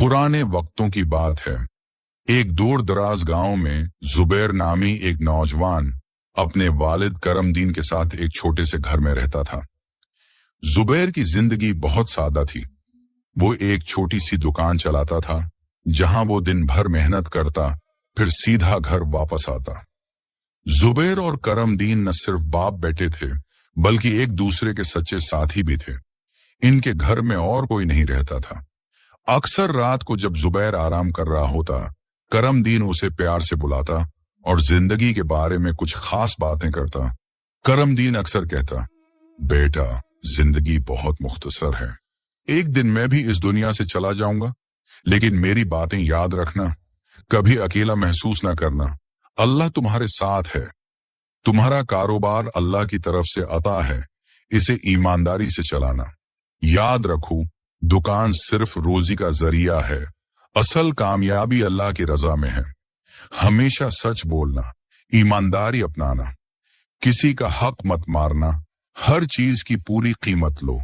पुराने वक्तों की बात है। एक दूर दराज गांव में जुबैर नामी एक नौजवान अपने वालिद करमदीन के साथ एक छोटे से घर में रहता था। जुबैर की जिंदगी बहुत सादा थी। वो एक छोटी सी दुकान चलाता था, जहां वो दिन भर मेहनत करता, फिर सीधा घर वापस आता। जुबैर और करमदीन न सिर्फ बाप बेटे थे, बल्कि एक दूसरे के सच्चे साथी भी थे। इनके घर में और कोई नहीं रहता था। अक्सर रात को जब जुबैर आराम कर रहा होता, करमदीन उसे प्यार से बुलाता और जिंदगी के बारे में कुछ खास बातें करता। करमदीन अक्सर कहता, बेटा, जिंदगी बहुत मुख्तसर है। एक दिन मैं भी इस दुनिया से चला जाऊंगा, लेकिन मेरी बातें याद रखना, कभी अकेला महसूस ना करना। अल्लाह तुम्हारे साथ है। तुम्हारा कारोबार अल्लाह की तरफ से अता है, इसे ईमानदारी से चलाना। याद रखो, दुकान सिर्फ रोजी का जरिया है, असल कामयाबी अल्लाह की रजा में है। हमेशा सच बोलना, ईमानदारी अपनाना, किसी का हक मत मारना, हर चीज की पूरी कीमत लो,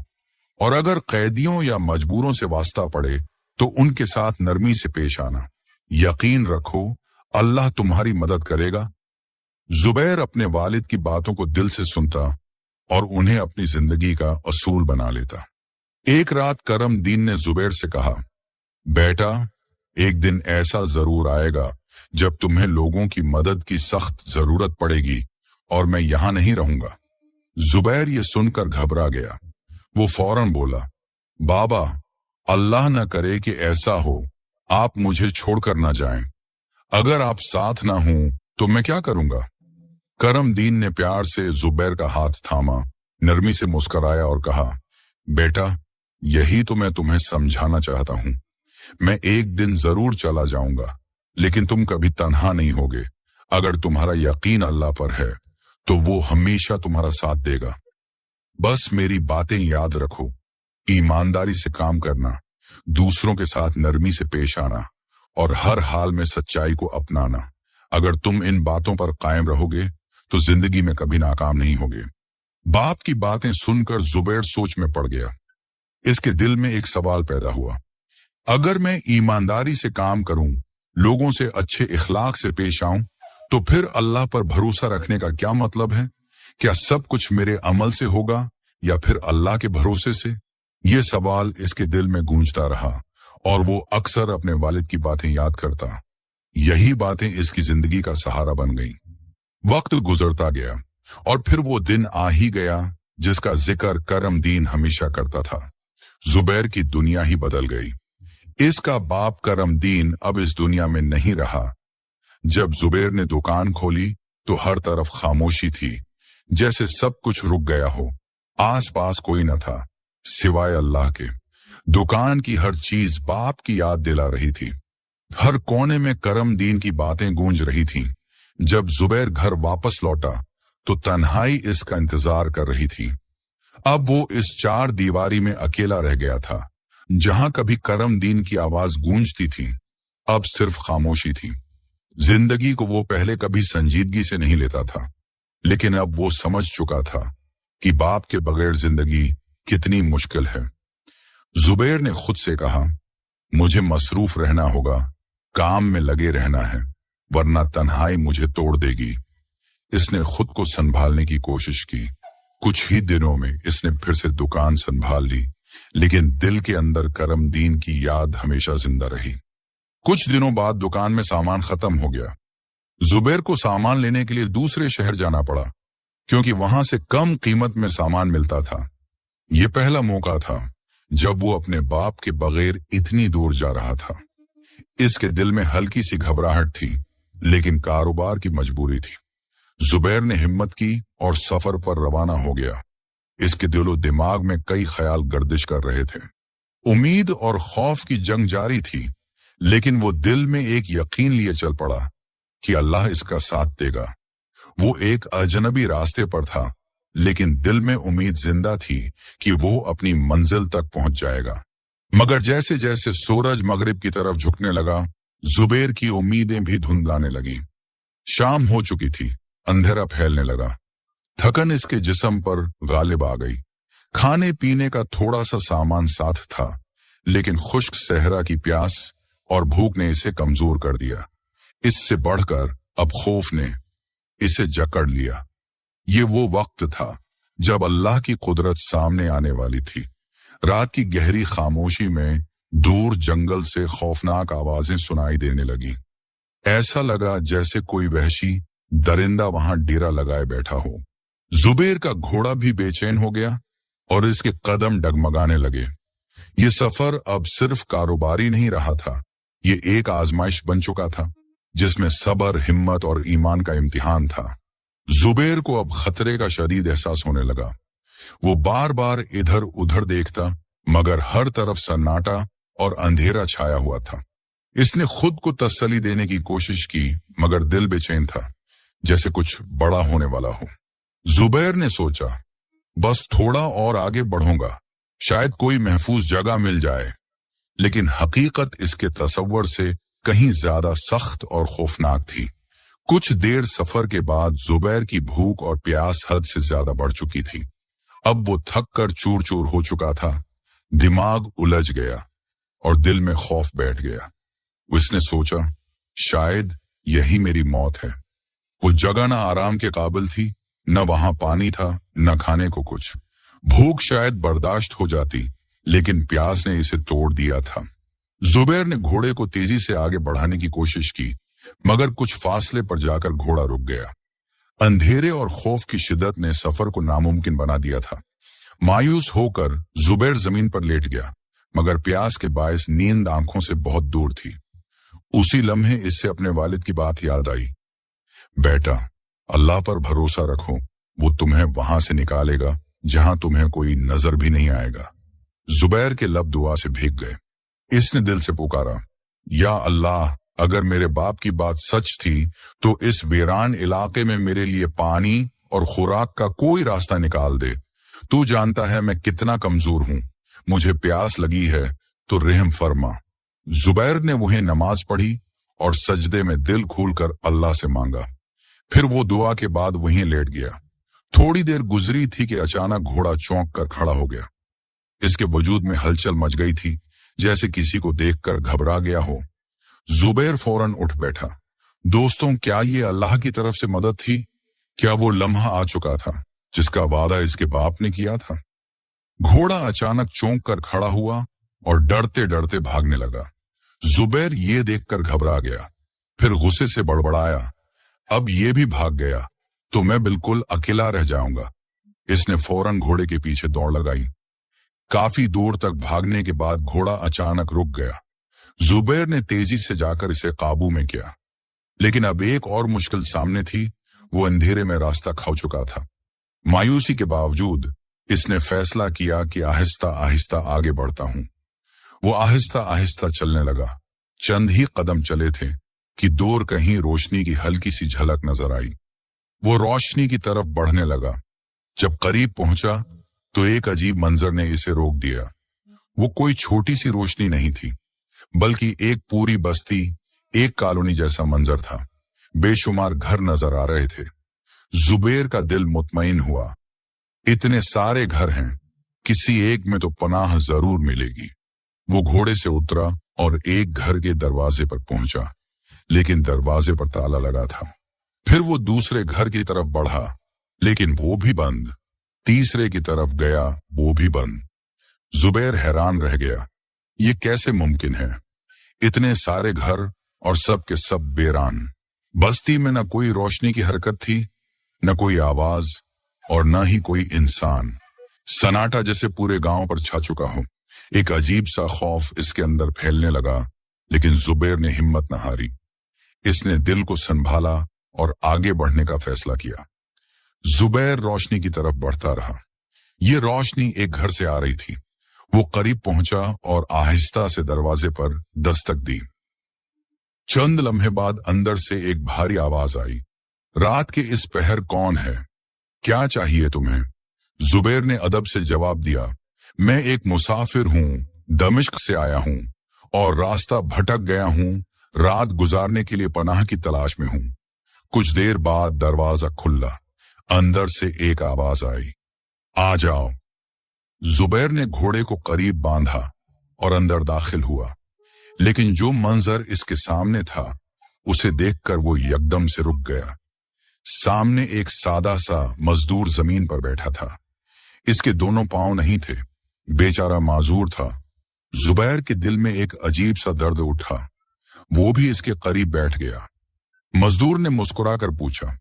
और अगर कैदियों या मजबूरों से वास्ता पड़े तो उनके साथ नरमी से पेश आना। यकीन रखो, अल्लाह तुम्हारी मदद करेगा। जुबैर अपने वालिद की बातों को दिल से सुनता और उन्हें अपनी जिंदगी का असूल बना लेता। एक रात करमदीन ने जुबैर से कहा, बेटा, एक दिन ऐसा जरूर आएगा जब तुम्हें लोगों की मदद की सख्त जरूरत पड़ेगी और मैं यहां नहीं रहूंगा। जुबैर ये सुनकर घबरा गया। वो फौरन बोला, बाबा, अल्लाह न करे कि ऐसा हो, आप मुझे छोड़कर ना जाएं। अगर आप साथ ना हो तो मैं क्या करूंगा? करमदीन ने प्यार से जुबैर का हाथ थामा, नरमी से मुस्कुराया और कहा, बेटा, यही तो मैं तुम्हें समझाना चाहता हूं। मैं एक दिन जरूर चला जाऊंगा, लेकिन तुम कभी तन्हा नहीं होगे। अगर तुम्हारा यकीन अल्लाह पर है तो वो हमेशा तुम्हारा साथ देगा। बस मेरी बातें याद रखो, ईमानदारी से काम करना, दूसरों के साथ नरमी से पेश आना और हर हाल में सच्चाई को अपनाना। अगर तुम इन बातों पर कायम रहोगे तो जिंदगी में कभी नाकाम नहीं होगे। बाप की बातें सुनकर जुबैर सोच में पड़ गया। इसके दिल में एक सवाल पैदा हुआ, अगर मैं ईमानदारी से काम करूं, लोगों से अच्छे इखलाक से पेश आऊं, तो फिर अल्लाह पर भरोसा रखने का क्या मतलब है? क्या सब कुछ मेरे अमल से होगा या फिर अल्लाह के भरोसे से? ये सवाल इसके दिल में गूंजता रहा और वो अक्सर अपने वालिद की बातें याद करता। यही बातें इसकी जिंदगी का सहारा बन गईं। वक्त गुजरता गया और फिर वो दिन आ ही गया जिसका जिक्र करमदीन हमेशा करता था। जुबैर की दुनिया ही बदल गई। इसका बाप करमदीन अब इस दुनिया में नहीं रहा। जब जुबैर ने दुकान खोली तो हर तरफ खामोशी थी, जैसे सब कुछ रुक गया हो। आसपास कोई न था सिवाय अल्लाह के। दुकान की हर चीज बाप की याद दिला रही थी। हर कोने में करमदीन की बातें गूंज रही थीं। जब जुबैर घर वापस लौटा तो तन्हाई इसका इंतजार कर रही थी। अब वो इस चार दीवारी में अकेला रह गया था। जहां कभी करमदीन की आवाज गूंजती थी, अब सिर्फ खामोशी थी। जिंदगी को वो पहले कभी संजीदगी से नहीं लेता था, लेकिन अब वो समझ चुका था कि बाप के बगैर जिंदगी कितनी मुश्किल है। जुबैर ने खुद से कहा, मुझे मसरूफ रहना होगा, काम में लगे रहना है, वरना तन्हाई मुझे तोड़ देगी। इसने खुद को संभालने की कोशिश की। कुछ ही दिनों में इसने फिर से दुकान संभाल ली, लेकिन दिल के अंदर करमदीन की याद हमेशा जिंदा रही। कुछ दिनों बाद दुकान में सामान खत्म हो गया। जुबैर को सामान लेने के लिए दूसरे शहर जाना पड़ा, क्योंकि वहां से कम कीमत में सामान मिलता था। यह पहला मौका था जब वो अपने बाप के बगैर इतनी दूर जा रहा था। इसके दिल में हल्की सी घबराहट थी, लेकिन कारोबार की मजबूरी थी। जुबैर ने हिम्मत की और सफर पर रवाना हो गया। इसके दिलो दिमाग में कई ख्याल गर्दिश कर रहे थे। उम्मीद और खौफ की जंग जारी थी, लेकिन वो दिल में एक यकीन लिए चल पड़ा कि अल्लाह इसका साथ देगा। वो एक अजनबी रास्ते पर था, लेकिन दिल में उम्मीद जिंदा थी कि वो अपनी मंजिल तक पहुंच जाएगा। मगर जैसे जैसे सूरज मगरिब की तरफ झुकने लगा, जुबैर की उम्मीदें भी धुंधलाने लगी। शाम हो चुकी थी, अंधेरा फैलने लगा। थकन इसके जिस्म पर गालिब आ गई। खाने पीने का थोड़ा सा सामान साथ था, लेकिन खुश्क सहरा की प्यास और भूख ने इसे कमजोर कर दिया। इससे बढ़कर अब खौफ ने इसे जकड़ लिया। ये वो वक्त था जब अल्लाह की कुदरत सामने आने वाली थी। रात की गहरी खामोशी में दूर जंगल से खौफनाक आवाजें सुनाई देने लगी। ऐसा लगा जैसे कोई वहशी दरिंदा वहां डेरा लगाए बैठा हो। जुबैर का घोड़ा भी बेचैन हो गया और इसके कदम डगमगाने लगे। ये सफर अब सिर्फ कारोबारी नहीं रहा था, ये एक आजमाइश बन चुका था जिसमें सब्र, हिम्मत और ईमान का इम्तिहान था। जुबैर को अब खतरे का शदीद एहसास होने लगा। वो बार बार इधर उधर देखता, मगर हर तरफ सन्नाटा और अंधेरा छाया हुआ था। इसने खुद को तसल्ली देने की कोशिश की, मगर दिल बेचैन था, जैसे कुछ बड़ा होने वाला हो। जुबैर ने सोचा, बस थोड़ा और आगे बढ़ूंगा, शायद कोई महफूज जगह मिल जाए। लेकिन हकीकत इसके तसव्वुर से कहीं ज्यादा सख्त और खौफनाक थी। कुछ देर सफर के बाद जुबैर की भूख और प्यास हद से ज्यादा बढ़ चुकी थी। अब वो थक कर चूर चूर हो चुका था, दिमाग उलझ गया और दिल में खौफ बैठ गया। उसने सोचा, शायद यही मेरी मौत है। वो जगह न आराम के काबिल थी, न वहां पानी था, न खाने को कुछ। भूख शायद बर्दाश्त हो जाती, लेकिन प्यास ने इसे तोड़ दिया था। जुबैर ने घोड़े को तेजी से आगे बढ़ाने की कोशिश की, मगर कुछ फासले पर जाकर घोड़ा रुक गया। अंधेरे और खौफ की शिद्दत ने सफर को नामुमकिन बना दिया था। मायूस होकर जुबैर जमीन पर लेट गया, मगर प्यास के बायस नींद आंखों से बहुत दूर थी। उसी लम्हे इससे अपने वालिद की बात याद आई। बेटा, अल्लाह पर भरोसा रखो, वो तुम्हें वहां से निकालेगा जहां तुम्हें कोई नजर भी नहीं आएगा। जुबैर के लब दुआ से भीग गए। इसने दिल से पुकारा, या अल्लाह, अगर मेरे बाप की बात सच थी तो इस वीरान इलाके में मेरे लिए पानी और खुराक का कोई रास्ता निकाल दे। तू जानता है मैं कितना कमजोर हूं, मुझे प्यास लगी है तो रहम फरमा। जुबैर ने वहीं नमाज पढ़ी और सजदे में दिल खोलकर अल्लाह से मांगा। फिर वो दुआ के बाद वहीं लेट गया। थोड़ी देर गुजरी थी कि अचानक घोड़ा चौंक कर खड़ा हो गया। इसके वजूद में हलचल मच गई थी, जैसे किसी को देखकर घबरा गया हो। जुबैर फौरन उठ बैठा। दोस्तों, क्या ये अल्लाह की तरफ से मदद थी? क्या वो लम्हा आ चुका था जिसका वादा इसके बाप ने किया था? घोड़ा अचानक चौंक कर खड़ा हुआ और डरते डरते भागने लगा। जुबैर ये देखकर घबरा गया, फिर गुस्से से बड़बड़ाया, अब ये भी भाग गया तो मैं बिल्कुल अकेला रह जाऊंगा। इसने फौरन घोड़े के पीछे दौड़ लगाई। काफी दूर तक भागने के बाद घोड़ा अचानक रुक गया। जुबैर ने तेजी से जाकर इसे काबू में किया, लेकिन अब एक और मुश्किल सामने थी। वो अंधेरे में रास्ता खो चुका था। मायूसी के बावजूद इसने फैसला किया कि आहिस्ता आहिस्ता आगे बढ़ता हूं। वो आहिस्ता आहिस्ता चलने लगा। चंद ही कदम चले थे कि दूर कहीं रोशनी की हल्की सी झलक नजर आई। वो रोशनी की तरफ बढ़ने लगा। जब करीब पहुंचा तो एक अजीब मंजर ने इसे रोक दिया। वो कोई छोटी सी रोशनी नहीं थी, बल्कि एक पूरी बस्ती, एक कॉलोनी जैसा मंजर था। बेशुमार घर नजर आ रहे थे। जुबैर का दिल मुतमईन हुआ। इतने सारे घर हैं, किसी एक में तो पनाह जरूर मिलेगी। वो घोड़े से उतरा और एक घर के दरवाजे पर पहुंचा, लेकिन दरवाजे पर ताला लगा था। फिर वो दूसरे घर की तरफ बढ़ा, लेकिन वो भी बंद। तीसरे की तरफ गया, वो भी बंद। जुबैर हैरान रह गया, ये कैसे मुमकिन है? इतने सारे घर और सब के सब वीरान। बस्ती में न कोई रोशनी की हरकत थी, न कोई आवाज और न ही कोई इंसान। सन्नाटा जैसे पूरे गांव पर छा चुका हो। एक अजीब सा खौफ इसके अंदर फैलने लगा, लेकिन जुबैर ने हिम्मत न हारी। इसने दिल को संभाला और आगे बढ़ने का फैसला किया। जुबैर रोशनी की तरफ बढ़ता रहा। ये रोशनी एक घर से आ रही थी। वो करीब पहुंचा और आहिस्ता से दरवाजे पर दस्तक दी। चंद लम्हे बाद अंदर से एक भारी आवाज आई, रात के इस पहर कौन है? क्या चाहिए तुम्हें? जुबैर ने अदब से जवाब दिया, मैं एक मुसाफिर हूं, दमिश्क से आया हूं और रास्ता भटक गया हूं। रात गुजारने के लिए पनाह की तलाश में हूं। कुछ देर बाद दरवाजा खुला। अंदर से एक आवाज आई, आ जाओ। जुबैर ने घोड़े को करीब बांधा और अंदर दाखिल हुआ, लेकिन जो मंजर इसके सामने था उसे देखकर वो यकदम से रुक गया। सामने एक सादा सा मजदूर जमीन पर बैठा था। इसके दोनों पांव नहीं थे, बेचारा माजूर था। जुबैर के दिल में एक अजीब सा दर्द उठा। वो भी इसके करीब बैठ गया। मजदूर ने मुस्कुराकर पूछा,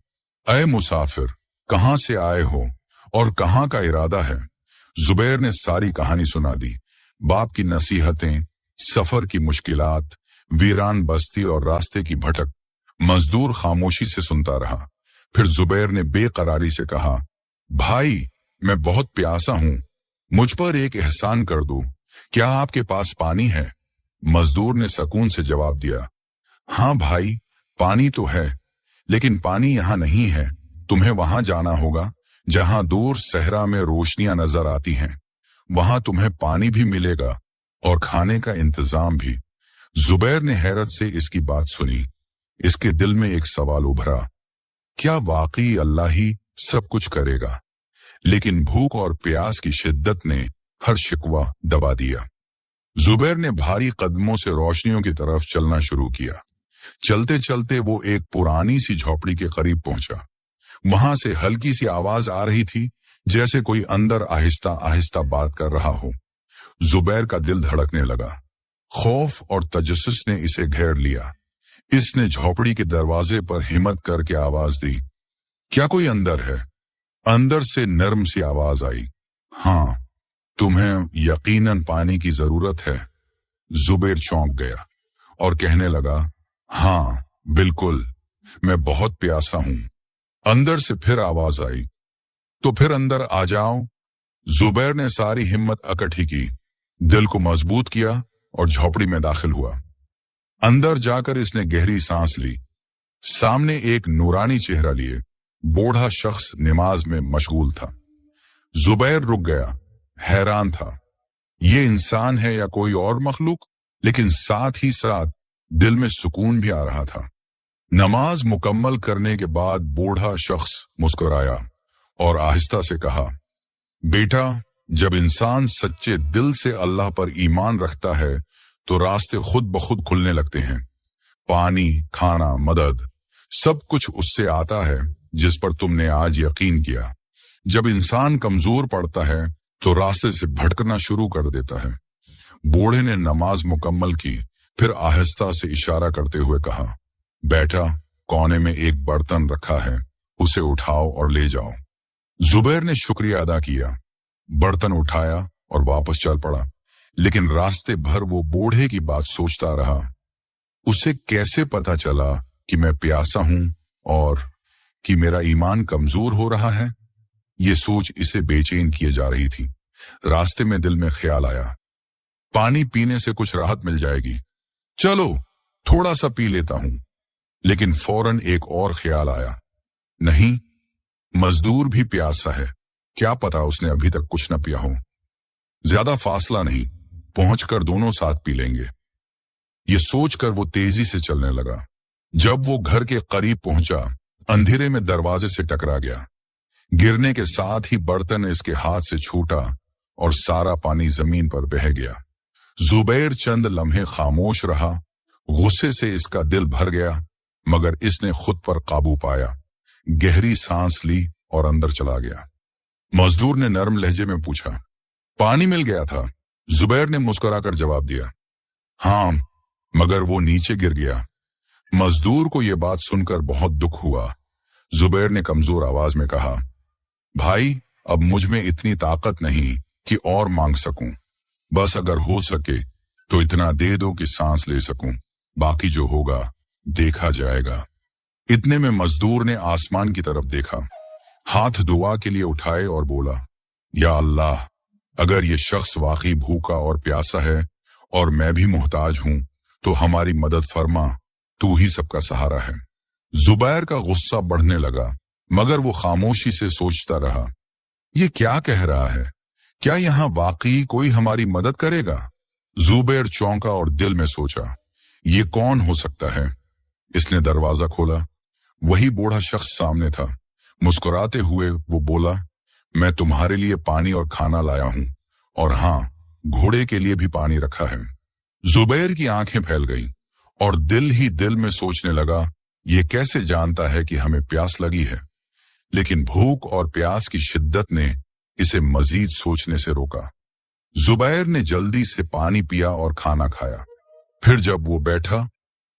अय मुसाफिर, कहां से आए हो और कहां का इरादा है? जुबैर ने सारी कहानी सुना दी। बाप की नसीहतें, सफर की मुश्किलात, वीरान बस्ती और रास्ते की भटक। मजदूर खामोशी से सुनता रहा। फिर जुबैर ने बेकरारी से कहा, भाई, मैं बहुत प्यासा हूं, मुझ पर एक एहसान कर दो। क्या आपके पास पानी है? मजदूर ने सुकून से जवाब दिया, हाँ भाई, पानी तो है, लेकिन पानी यहां नहीं है। तुम्हें वहां जाना होगा जहां दूर सहरा में रोशनियां नजर आती हैं। वहां तुम्हें पानी भी मिलेगा और खाने का इंतजाम भी। जुबैर ने हैरत से इसकी बात सुनी। इसके दिल में एक सवाल उभरा, क्या वाकई अल्लाह ही सब कुछ करेगा? लेकिन भूख और प्यास की शिद्दत ने हर शिकवा दबा दिया। जुबैर ने भारी कदमों से रोशनियों की तरफ चलना शुरू किया। चलते चलते वो एक पुरानी सी झोपड़ी के करीब पहुंचा। वहां से हल्की सी आवाज आ रही थी, जैसे कोई अंदर आहिस्ता आहिस्ता बात कर रहा हो। जुबैर का दिल धड़कने लगा। खौफ और तजस्सुस ने इसे घेर लिया। इसने झोपड़ी के दरवाजे पर हिम्मत करके आवाज दी, क्या कोई अंदर है? अंदर से नर्म सी आवाज आई, हाँ, तुम्हें यकीनन पानी की जरूरत है। जुबैर चौंक गया और कहने लगा, हाँ बिल्कुल, मैं बहुत प्यासा हूं। अंदर से फिर आवाज आई, तो फिर अंदर आ जाओ। जुबैर ने सारी हिम्मत इकट्ठी की, दिल को मजबूत किया और झोपड़ी में दाखिल हुआ। अंदर जाकर इसने गहरी सांस ली। सामने एक नूरानी चेहरा लिए बूढ़ा शख्स नमाज में मशगूल था। जुबैर रुक गया, हैरान था, ये इंसान है या कोई और मखलूक? लेकिन साथ ही साथ दिल में सुकून भी आ रहा था। नमाज मुकम्मल करने के बाद बूढ़ा शख्स मुस्कुराया और आहिस्ता से कहा, बेटा, जब इंसान सच्चे दिल से अल्लाह पर ईमान रखता है तो रास्ते खुद ब खुद खुलने लगते हैं। पानी, खाना, मदद, सब कुछ उससे आता है जिस पर तुमने आज यकीन किया। जब इंसान कमजोर पड़ता है तो रास्ते से भटकना शुरू कर देता है। बूढ़े ने नमाज मुकम्मल की, फिर आहिस्ता से इशारा करते हुए कहा, बेटा, कोने में एक बर्तन रखा है, उसे उठाओ और ले जाओ। जुबैर ने शुक्रिया अदा किया, बर्तन उठाया और वापस चल पड़ा। लेकिन रास्ते भर वो बूढ़े की बात सोचता रहा। उसे कैसे पता चला कि मैं प्यासा हूं और कि मेरा ईमान कमजोर हो रहा है? ये सोच इसे बेचैन किए जा रही थी। रास्ते में दिल में ख्याल आया, पानी पीने से कुछ राहत मिल जाएगी, चलो थोड़ा सा पी लेता हूं। लेकिन फौरन एक और ख्याल आया, नहीं, मजदूर भी प्यासा है, क्या पता उसने अभी तक कुछ न पिया हो। ज्यादा फासला नहीं, पहुंचकर दोनों साथ पी लेंगे। ये सोचकर वो तेजी से चलने लगा। जब वो घर के करीब पहुंचा, अंधेरे में दरवाजे से टकरा गया। गिरने के साथ ही बर्तन इसके हाथ से छूटा और सारा पानी जमीन पर बह गया। जुबैर चंद लम्हे खामोश रहा। गुस्से से इसका दिल भर गया, मगर इसने खुद पर काबू पाया, गहरी सांस ली और अंदर चला गया। मजदूर ने नरम लहजे में पूछा, पानी मिल गया था? जुबैर ने मुस्कुराकर जवाब दिया, हाँ, मगर वो नीचे गिर गया। मजदूर को यह बात सुनकर बहुत दुख हुआ। जुबैर ने कमजोर आवाज में कहा, भाई, अब मुझ में इतनी ताकत नहीं कि और मांग सकूं। बस अगर हो सके तो इतना दे दो कि सांस ले सकूं, बाकी जो होगा देखा जाएगा। इतने में मजदूर ने आसमान की तरफ देखा, हाथ दुआ के लिए उठाए और बोला, या अल्लाह, अगर ये शख्स वाकई भूखा और प्यासा है और मैं भी मोहताज हूं तो हमारी मदद फरमा, तू ही सबका सहारा है। जुबैर का गुस्सा बढ़ने लगा, मगर वो खामोशी से सोचता रहा, ये क्या कह रहा है? क्या यहाँ वाकई कोई हमारी मदद करेगा? जुबैर चौंका और दिल में सोचा, ये कौन हो सकता है? इसने दरवाजा खोला। वही बूढ़ा शख्स सामने था। मुस्कुराते हुए वो बोला, मैं तुम्हारे लिए पानी और खाना लाया हूं, और हाँ, घोड़े के लिए भी पानी रखा है। जुबैर की आंखें फैल गईं और दिल ही दिल में सोचने लगा, ये कैसे जानता है कि हमें प्यास लगी है। लेकिन भूख और प्यास की शिद्दत ने इसे मजीद सोचने से रोका। जुबैर ने जल्दी से पानी पिया और खाना खाया। फिर जब वो बैठा,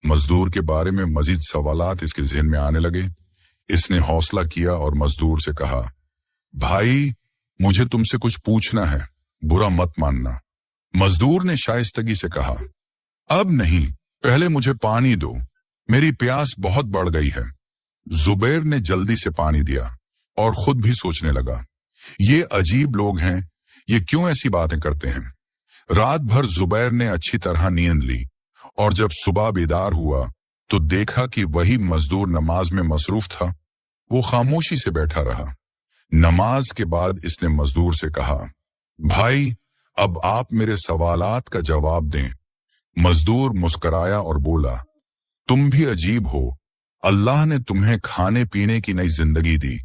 मजदूर के बारे में मजीद सवालात इसके ज़हन में आने लगे। इसने हौसला किया और मजदूर से कहा, भाई, मुझे तुमसे कुछ पूछना है, बुरा मत मानना। मजदूर ने शाइस्तगी से कहा, अब नहीं, पहले मुझे पानी दो, मेरी प्यास बहुत बढ़ गई है। जुबैर ने जल्दी से पानी दिया और खुद भी सोचने लगा, ये अजीब लोग हैं, ये क्यों ऐसी बातें करते हैं। रात भर जुबैर ने अच्छी तरह नींद ली और जब सुबह बेदार हुआ तो देखा कि वही मजदूर नमाज में मसरूफ था। वो खामोशी से बैठा रहा। नमाज के बाद इसने मजदूर से कहा, भाई, अब आप मेरे सवालात का जवाब दें। मजदूर मुस्कराया और बोला, तुम भी अजीब हो, अल्लाह ने तुम्हें खाने पीने की नई जिंदगी दी,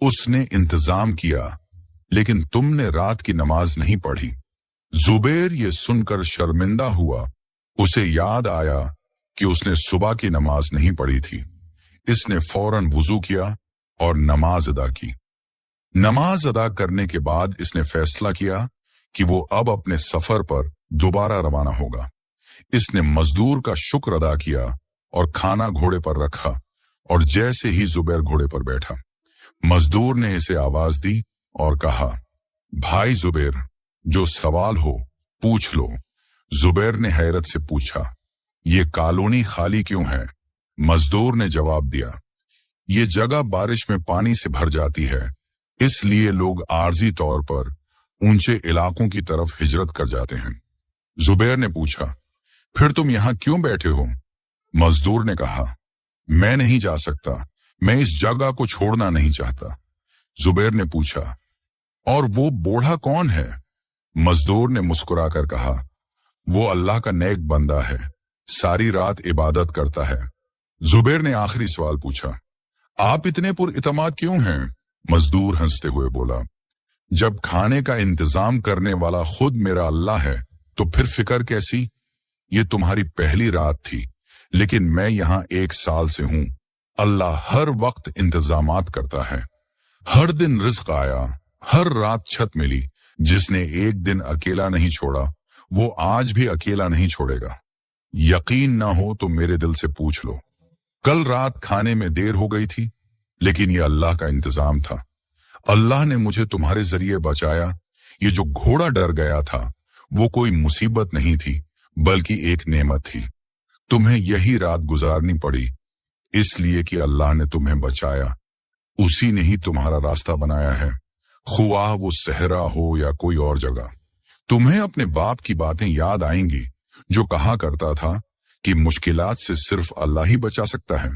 उसने इंतजाम किया, लेकिन तुमने रात की नमाज नहीं पढ़ी। जुबैर ये सुनकर शर्मिंदा हुआ। उसे याद आया कि उसने सुबह की नमाज नहीं पढ़ी थी। इसने फौरन वुजू किया और नमाज अदा की। नमाज अदा करने के बाद इसने फैसला किया कि वो अब अपने सफर पर दोबारा रवाना होगा। इसने मजदूर का शुक्र अदा किया और खाना घोड़े पर रखा और जैसे ही जुबैर घोड़े पर बैठा, मजदूर ने इसे आवाज दी और कहा, भाई जुबैर, जो सवाल हो पूछ लो। जुबैर ने हैरत से पूछा, ये कॉलोनी खाली क्यों है? मजदूर ने जवाब दिया, ये जगह बारिश में पानी से भर जाती है, इसलिए लोग आर्जी तौर पर ऊंचे इलाकों की तरफ हिजरत कर जाते हैं। जुबैर ने पूछा, फिर तुम यहां क्यों बैठे हो? मजदूर ने कहा, मैं नहीं जा सकता, मैं इस जगह को छोड़ना नहीं चाहता। जुबैर ने पूछा, और वो बूढ़ा कौन है? मजदूर ने मुस्कुराकर कहा, वो अल्लाह का नेक बंदा है, सारी रात इबादत करता है। जुबैर ने आखिरी सवाल पूछा, आप इतने पुरइतमाद क्यों हैं? मजदूर हंसते हुए बोला, जब खाने का इंतजाम करने वाला खुद मेरा अल्लाह है तो फिर फिक्र कैसी? ये तुम्हारी पहली रात थी, लेकिन मैं यहाँ 1 साल से हूँ। अल्लाह हर वक्त इंतजामात करता है। हर दिन रिज़्क आया, हर रात छत मिली। जिसने एक दिन अकेला नहीं छोड़ा, वो आज भी अकेला नहीं छोड़ेगा। यकीन ना हो तो मेरे दिल से पूछ लो। कल रात खाने में देर हो गई थी, लेकिन ये अल्लाह का इंतजाम था। अल्लाह ने मुझे तुम्हारे जरिए बचाया। ये जो घोड़ा डर गया था, वो कोई मुसीबत नहीं थी, बल्कि एक नेमत थी। तुम्हें यही रात गुजारनी पड़ी, इसलिए कि अल्लाह ने तुम्हें बचाया। उसी ने ही तुम्हारा रास्ता बनाया है, ख्वाह वो सहरा हो या कोई और जगह। तुम्हें अपने बाप की बातें याद आएंगी, जो कहा करता था कि मुश्किलात से सिर्फ अल्लाह ही बचा सकता है।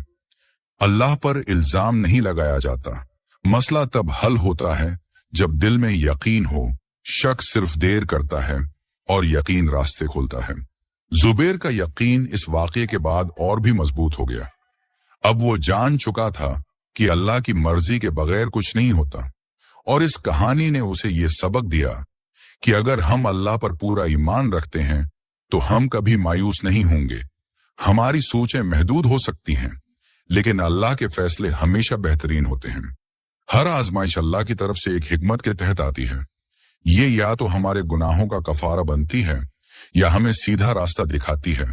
अल्लाह पर इल्जाम नहीं लगाया जाता। मसला तब हल होता है जब दिल में यकीन हो। शक सिर्फ देर करता है और यकीन रास्ते खोलता है। जुबैर का यकीन इस वाक़ये के बाद और भी मजबूत हो गया। अब वो जान चुका था कि अल्लाह की मर्जी के बगैर कुछ नहीं होता, और इस कहानी ने उसे ये सबक दिया कि अगर हम अल्लाह पर पूरा ईमान रखते हैं तो हम कभी मायूस नहीं होंगे। हमारी सोचें महदूद हो सकती हैं, लेकिन अल्लाह के फैसले हमेशा बेहतरीन होते हैं। हर आजमाइश अल्लाह की तरफ से एक हिकमत के तहत आती है। ये या तो हमारे गुनाहों का कफारा बनती है या हमें सीधा रास्ता दिखाती है।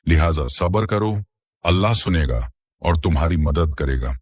लिहाजा सब्र करो, अल्लाह सुनेगा और तुम्हारी मदद करेगा।